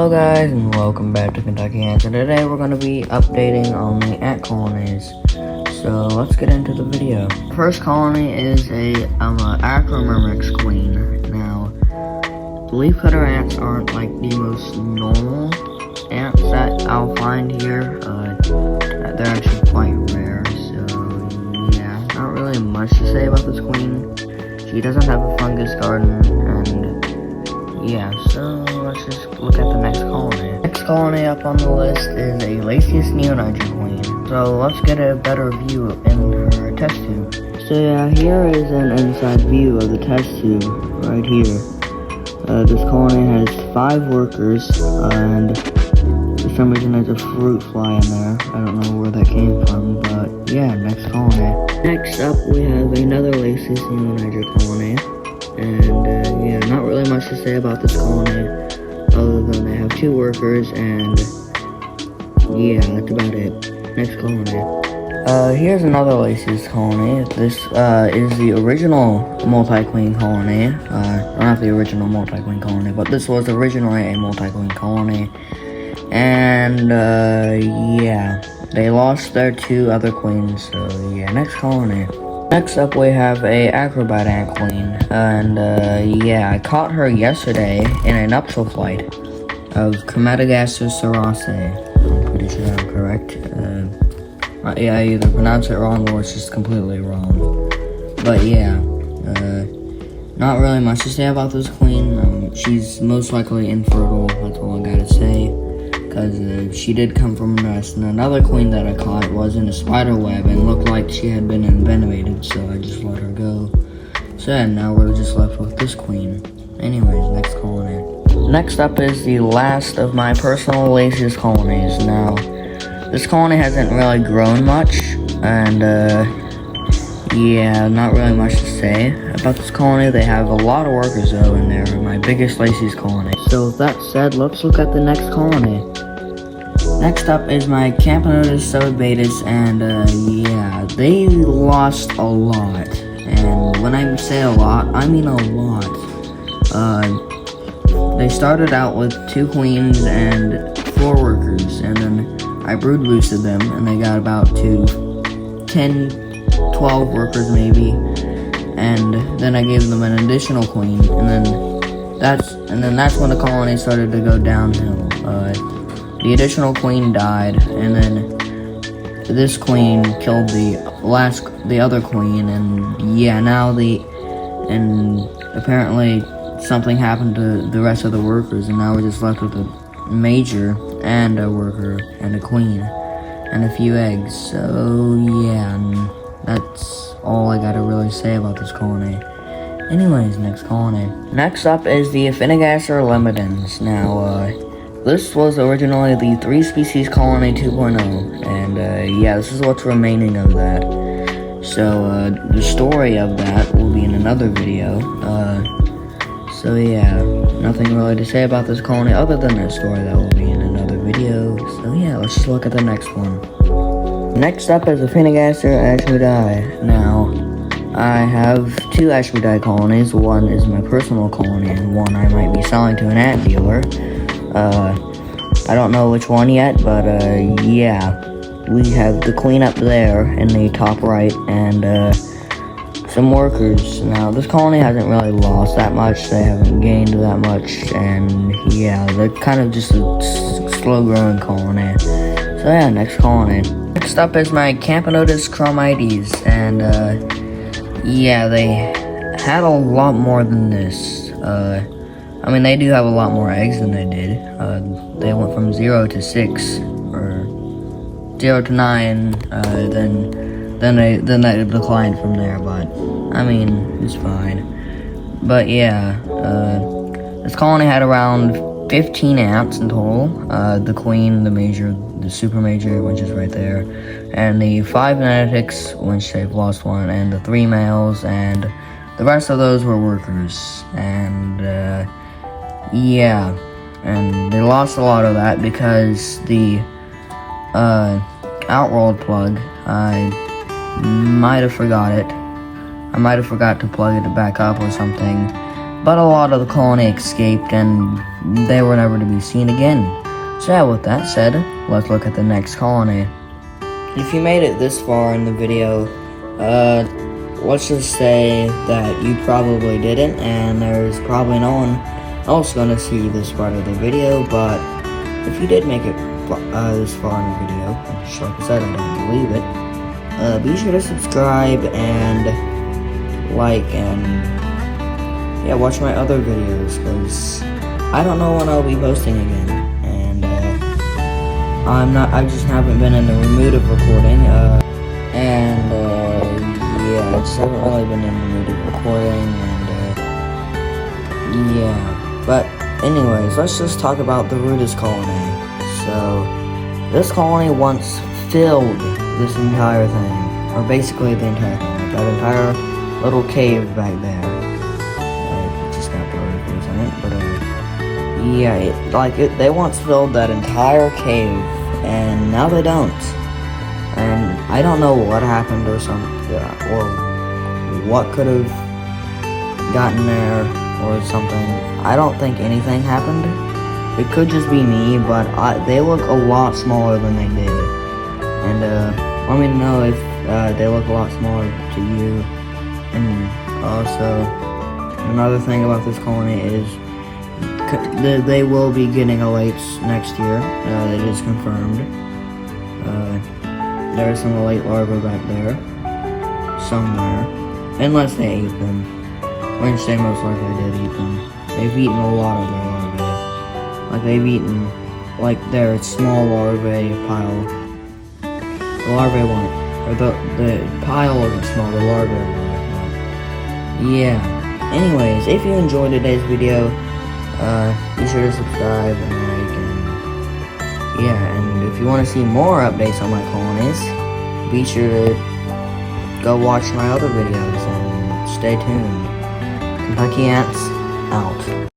Hello guys, and welcome back to Kentucky Ants, and today we're going to be updating on the ant colonies. So let's get into the video. First colony is a Acrobat queen. Now, leafcutter ants aren't like the most normal ants that I'll find here. They're actually quite rare, so yeah, not really much to say about this queen. She doesn't have a fungus garden, and yeah, so let's just look at the next colony. Next colony up on the list is a Lasius neoniger queen. So let's get a better view in her test tube. So yeah, here is an inside view of the test tube right here. This colony has 5 workers, and for some reason there's a fruit fly in there. I don't know where that came from, but yeah, next colony. Next up we have another Lasius neoniger colony. And yeah, not really much to say about this colony, other than they have 2 workers, and yeah, that's about it. Next colony. Here's another Lasius colony. This is the original multi-queen colony. Not the original multi-queen colony, but this was originally a multi-queen colony. And yeah, they lost their 2 other queens, so yeah, next colony. Next up we have a Acrobat ant queen, and yeah, I caught her yesterday in a nuptial flight of Aphaenogaster. I'm pretty sure I'm correct. Yeah, I either pronounce it wrong or it's just completely wrong. But yeah, not really much to say about this queen. She's most likely infertile, that's all I gotta say. Because she did come from a nest, and another queen that I caught was in a spider web and looked like she had been invenated, so I just let her go. So yeah, now we're just left with this queen. Anyways, next colony. Next up is the last of my personal Lasius colonies. Now, this colony hasn't really grown much, and yeah, not really much to say about this colony. They have a lot of workers though, and they're my biggest Lasius colony. So with that said, let's look at the next colony. Next up is my Camponotus betas, and yeah, they lost a lot. And when I say a lot, I mean a lot. They started out with 2 queens and 4 workers, and then I brood boosted them, and they got about to 10, 12 workers maybe. And then I gave them an additional queen, and then that's when the colony started to go downhill. The additional queen died, and then this queen killed the other queen, and yeah, and apparently something happened to the rest of the workers, and now we're just left with a major and a worker and a queen and a few eggs. So yeah, and that's all I gotta really say about this colony. Anyways, next colony. Next up is the Aphaenogaster lemidens. Now, this was originally the 3-species colony 2.0, and yeah, this is what's remaining of that. So, the story of that will be in another video. So yeah, nothing really to say about this colony other than that story that will be in another video. So yeah, let's just look at the next one. Next up is Aphaenogaster ashmedii. Now, I have 2 ashmedii colonies. One is my personal colony, and one I might be selling to an ant dealer. I don't know which one yet, but yeah, we have the queen up there in the top right, and some workers. Now, this colony hasn't really lost that much, they haven't gained that much, and yeah, they're kind of just a slow-growing colony. So yeah, next colony. Next up is my Camponotus chromaiodes, and yeah, they had a lot more than this. I mean, they do have a lot more eggs than they did. They went from 0 to 6, or 0 to 9, then they declined from there, but I mean, it's fine. But yeah, this colony had around 15 ants in total. The queen, the major, the super major, which is right there, and the 5 genetics, which they've lost 1, and the 3 males, and the rest of those were workers. And yeah, and they lost a lot of that because the Outworld plug, I might have forgot it. I might have forgot to plug it back up or something. But a lot of the colony escaped, and they were never to be seen again. So yeah, with that said, let's look at the next colony. If you made it this far in the video, let's just say that you probably didn't, and there's probably no one else gonna see this part of the video, but if you did make it this far in the video, which like I said, I don't believe it, be sure to subscribe and like and yeah, watch my other videos, because I don't know when I'll be posting again, and I just haven't been in the mood of recording, yeah, I just haven't really been in the mood of recording, and yeah, but anyways, let's just talk about the Rudus colony. So, this colony once filled this entire thing, or basically the entire thing, like that entire little cave back there. It just got blurry for a second, but yeah, they once filled that entire cave, and now they don't. And I don't know what happened or what could have gotten there or something. I don't think anything happened. It could just be me, but they look a lot smaller than they did. And let me know if they look a lot smaller to you. And also, another thing about this colony is they will be getting elates next year. That is confirmed. There are some elate larvae back there. Somewhere. Unless they ate them. Which they most likely did eat them. They've eaten a lot of their larvae. Like they've eaten, like their small larvae pile. The larvae weren't, or the pile wasn't small, the larvae were. Yeah. Anyways, if you enjoyed today's video, be sure to subscribe and like, and yeah, and if you want to see more updates on my colonies, be sure to go watch my other videos and stay tuned. Kentucky Ants, out.